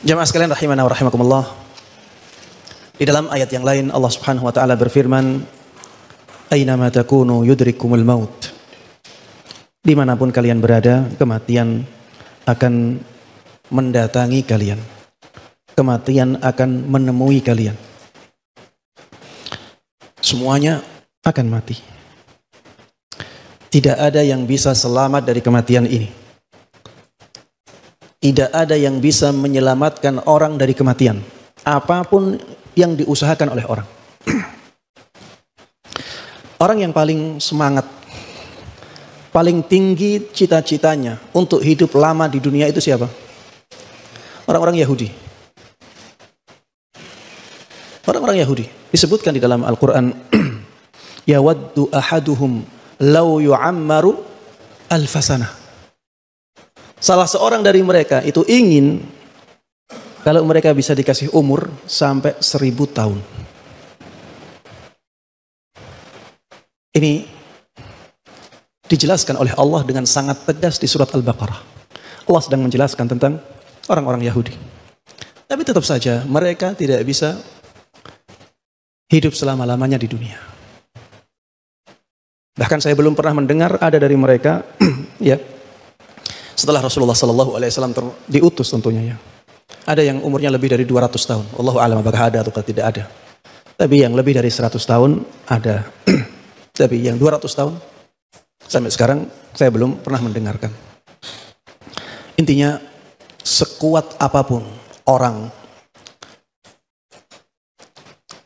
Jamaah sekalian rahimana wa rahimakumullah. Di dalam ayat yang lain Allah Subhanahu wa taala berfirman, "Ainama takunu yudrikumul maut." Dimanapun kalian berada, kematian akan mendatangi kalian. Kematian akan menemui kalian. Semuanya akan mati. Tidak ada yang bisa selamat dari kematian ini. Tidak ada yang bisa menyelamatkan orang dari kematian. Apapun yang diusahakan oleh orang. Orang yang paling semangat, paling tinggi cita-citanya untuk hidup lama di dunia itu siapa? Orang-orang Yahudi. Orang-orang Yahudi. Disebutkan di dalam Al-Quran, yawaddu ahaduhum law yu'ammaru alfasanah. Salah seorang dari mereka itu ingin kalau mereka bisa dikasih umur sampai 1000 tahun. Ini dijelaskan oleh Allah dengan sangat tegas di surat Al-Baqarah. Allah sedang menjelaskan tentang orang-orang Yahudi. Tapi tetap saja mereka tidak bisa hidup selama-lamanya di dunia. Bahkan saya belum pernah mendengar ada dari mereka ya, setelah Rasulullah SAW diutus tentunya ya. Ada yang umurnya lebih dari 200 tahun. Allahu a'lam apakah ada atau tidak ada. Tapi yang lebih dari 100 tahun ada. Tapi yang 200 tahun sampai sekarang saya belum pernah mendengarkan. Intinya sekuat apapun orang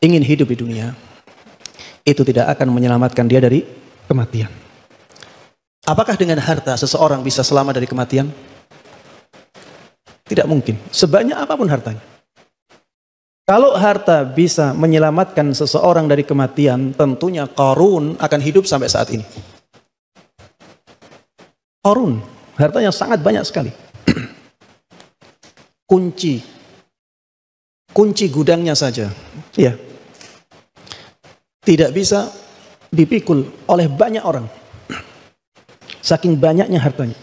ingin hidup di dunia, itu tidak akan menyelamatkan dia dari kematian. Apakah dengan harta seseorang bisa selamat dari kematian? Tidak mungkin. Sebanyak apapun hartanya. Kalau harta bisa menyelamatkan seseorang dari kematian, tentunya Qarun akan hidup sampai saat ini. Qarun, hartanya sangat banyak sekali. Kunci gudangnya saja, ya, tidak bisa dipikul oleh banyak orang. Saking banyaknya hartanya.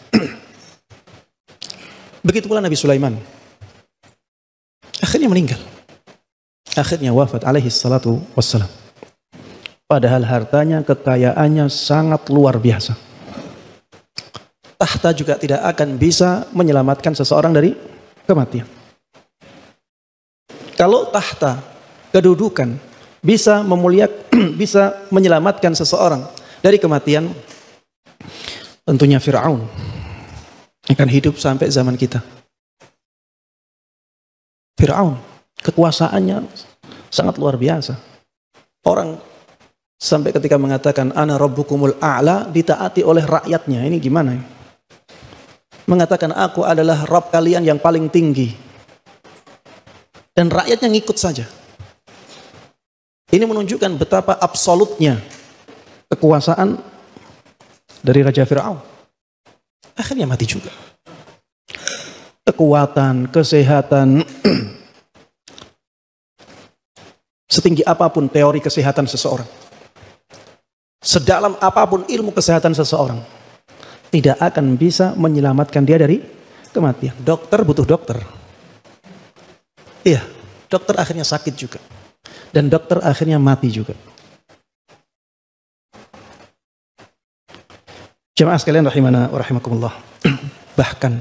Begitu pula Nabi Sulaiman. Akhirnya meninggal. Akhirnya wafat alaihi salatu wassalam. Padahal hartanya, kekayaannya sangat luar biasa. Tahta juga tidak akan bisa menyelamatkan seseorang dari kematian. Kalau tahta, kedudukan, bisa memuliakan, bisa menyelamatkan seseorang dari kematian, tentunya Fir'aun akan hidup sampai zaman kita. Fir'aun, kekuasaannya sangat luar biasa. Orang sampai ketika mengatakan ana rabbukumul a'la ditaati oleh rakyatnya. Ini gimana? Mengatakan aku adalah Rabb kalian yang paling tinggi. Dan rakyatnya ngikut saja. Ini menunjukkan betapa absolutnya kekuasaan dari Raja Fir'aun. Akhirnya mati juga. Kekuatan, kesehatan, setinggi apapun teori kesehatan seseorang, sedalam apapun ilmu kesehatan seseorang, tidak akan bisa menyelamatkan dia dari kematian. Dokter butuh dokter. Iya, dokter akhirnya sakit juga. Dan dokter akhirnya mati juga. Jemaah sekalian rahimana wa rahimakumullah. Bahkan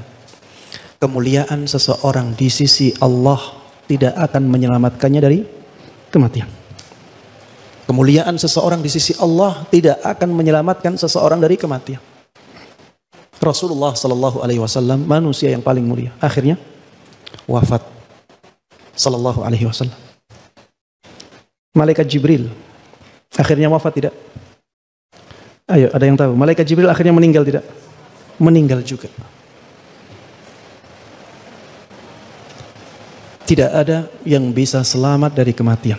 kemuliaan seseorang di sisi Allah tidak akan menyelamatkannya dari kematian. Kemuliaan seseorang di sisi Allah tidak akan menyelamatkan seseorang dari kematian. Rasulullah sallallahu alaihi wasallam, manusia yang paling mulia, akhirnya wafat sallallahu alaihi wasallam. Malaikat Jibril akhirnya wafat tidak? Ayo, ada yang tahu? Malaikat Jibril akhirnya meninggal tidak? Meninggal juga. Tidak ada yang bisa selamat dari kematian.